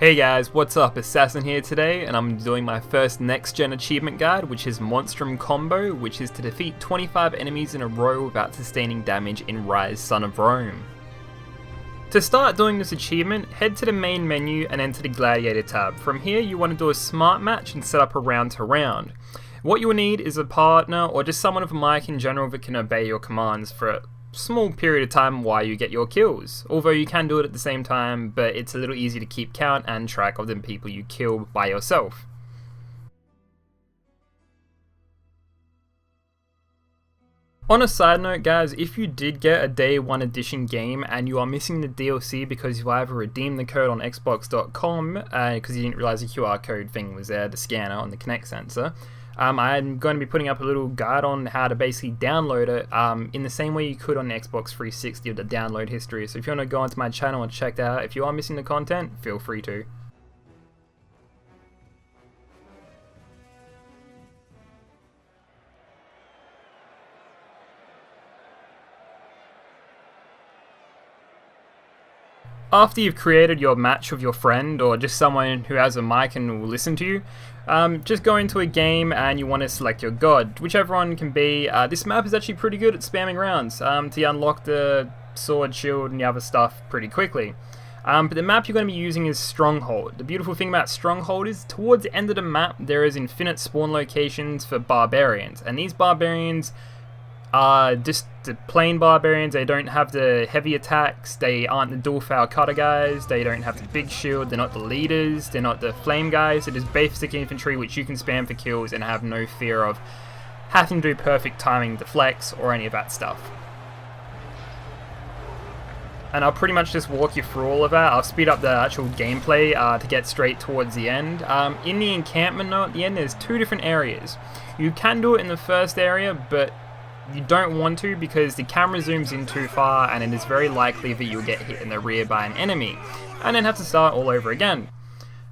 Hey guys, what's up? Assassin here today, and I'm doing my first next gen achievement guide, which is Monstrum Combo, which is to defeat 25 enemies in a row without sustaining damage in Ryse, Son of Rome. To start doing this achievement, head to the main menu and enter the Gladiator tab. From here you want to do a smart match and set up a round to round. What you will need is a partner or just someone with a mic in general that can obey your commands for a small period of time while you get your kills. Although you can do it at the same time, but it's a little easier to keep count and track of the people you kill by yourself. On a side note guys, if you did get a day 1 edition game and you are missing the DLC because you either redeemed the code on xbox.com because you didn't realize the QR code thing was there, the scanner on the Kinect sensor, I'm going to be putting up a little guide on how to basically download it in the same way you could on the Xbox 360 with the download history. So if you want to go onto my channel and check that out, if you are missing the content, feel free to. After you've created your match with your friend or just someone who has a mic and will listen to you, just go into a game and you want to select your god, whichever one can be. This map is actually pretty good at spamming rounds to unlock the sword, shield and the other stuff pretty quickly. But the map you're going to be using is Stronghold. The beautiful thing about Stronghold is towards the end of the map there is infinite spawn locations for barbarians, and these barbarians are just the plain barbarians. They don't have the heavy attacks, they aren't the dual foul cutter guys, they don't have the big shield, they're not the leaders, they're not the flame guys. It is basic infantry which you can spam for kills and have no fear of having to do perfect timing deflects or any of that stuff. And I'll pretty much just walk you through all of that. I'll speed up the actual gameplay to get straight towards the end. In the encampment though, at the end there's 2 different areas. You can do it in the first area, but you don't want to because the camera zooms in too far and it is very likely that you'll get hit in the rear by an enemy and then have to start all over again.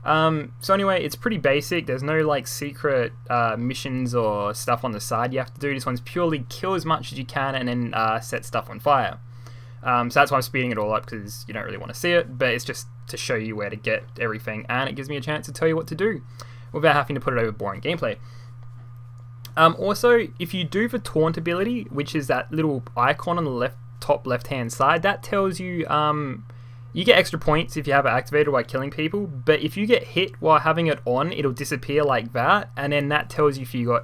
So anyway, it's pretty basic. There's no like secret missions or stuff on the side you have to do. This one's purely kill as much as you can and then set stuff on fire. So that's why I'm speeding it all up, because you don't really want to see it, but it's just to show you where to get everything, and it gives me a chance to tell you what to do without having to put it over boring gameplay. Also, if you do the taunt ability, which is that little icon on the top left hand side, that tells you you get extra points if you have it activated while killing people, but if you get hit while having it on, it'll disappear like that, and then that tells you if you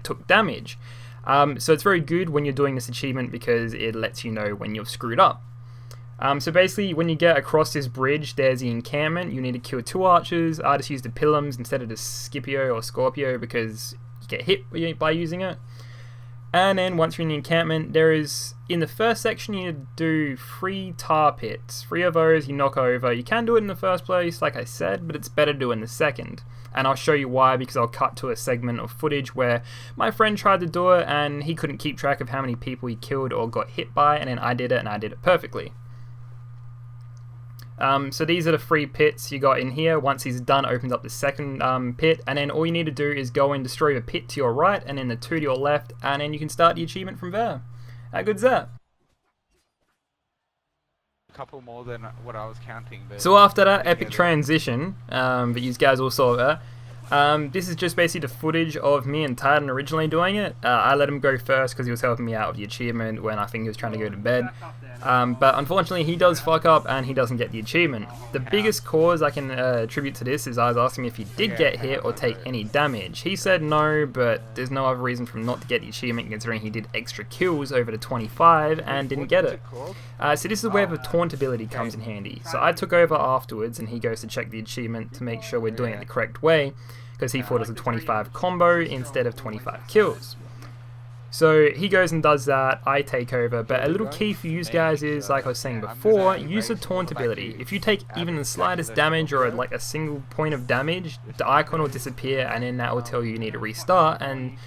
took damage. So it's very good when you're doing this achievement because it lets you know when you've screwed up. So basically, when you get across this bridge, there's the encampment. You need to kill 2 archers. I just use the Pilums instead of the Scipio or Scorpio because get hit by using it. And then once you're in the encampment, there is, in the first section you need to do 3 tar pits. 3 of those you knock over. You can do it in the first place like I said, but it's better to do in the second, and I'll show you why, because I'll cut to a segment of footage where my friend tried to do it and he couldn't keep track of how many people he killed or got hit by, and then I did it and I did it perfectly. So these are the 3 pits you got in here. Once he's done, opens up the second pit, and then all you need to do is go and destroy the pit to your right and then the 2 to your left, and then you can start the achievement from there. How good's that? A couple more than what I was counting. But so after that epic transition that you guys all saw there, this is just basically the footage of me and Titan originally doing it. I let him go first because he was helping me out with the achievement when I think he was trying to go to bed. But unfortunately he does fuck up and he doesn't get the achievement. The biggest cause I can attribute to this is I was asking him if he did get hit or take any damage. He said no, but there's no other reason for him not to get the achievement considering he did extra kills over the 25 and didn't get it. So this is where the taunt ability comes in handy. So I took over afterwards and he goes to check the achievement to make sure we're doing it the correct way, because he thought it was a 25 combo instead of 25 kills. So he goes and does that, I take over, but a little key for you guys is, like I was saying before, use the taunt ability. If you take even the slightest damage or like a single point of damage, the icon will disappear and then that will tell you need to restart and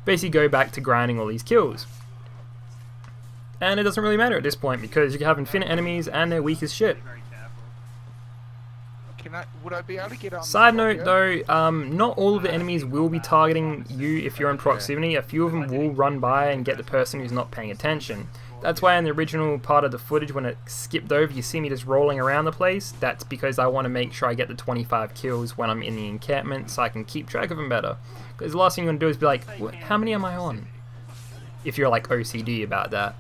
basically go back to grinding all these kills. And it doesn't really matter at this point because you can have infinite enemies and they're weak as shit. Would I be able to get on? Side note though, not all of the enemies will be targeting you if you're in proximity. A few of them will run by and get the person who's not paying attention. That's why in the original part of the footage, when it skipped over, you see me just rolling around the place. That's because I want to make sure I get the 25 kills when I'm in the encampment, so I can keep track of them better. Because the last thing you want to do is be like, how many am I on? If you're like OCD about that.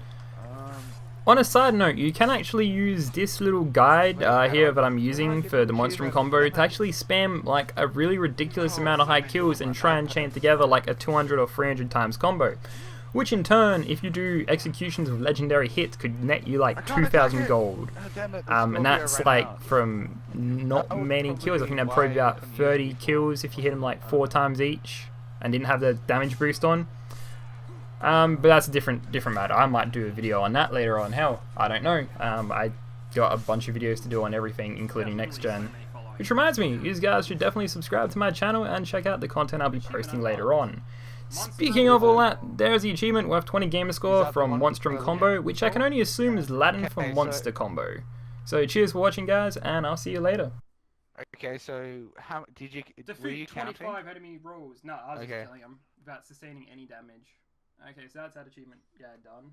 On a side note, you can actually use this little guide here that I'm using for the Monstrum Combo to actually spam like a really ridiculous amount of high kills and try and chain together like a 200 or 300 times combo. Which in turn, if you do executions of legendary hits, could net you like 2,000 gold. And that's like from not many kills. I think that'd probably be about 30 kills if you hit them like 4 times each and didn't have the damage boost on. But that's a different matter. I might do a video on that later on. Hell, I don't know. I got a bunch of videos to do on everything, including next gen. Which reminds me, you guys should definitely subscribe to my channel and check out the content I'll be posting later on. Speaking of all that, there's the achievement worth 20 gamer score from Monstrum Combo, which I can only assume is Latin for Monster Combo. So cheers for watching, guys, and I'll see you later. Okay, so how did you were you counting? 25 enemy rolls. No, I was just killing them without sustaining any damage. Okay, so that's that achievement. Yeah, done.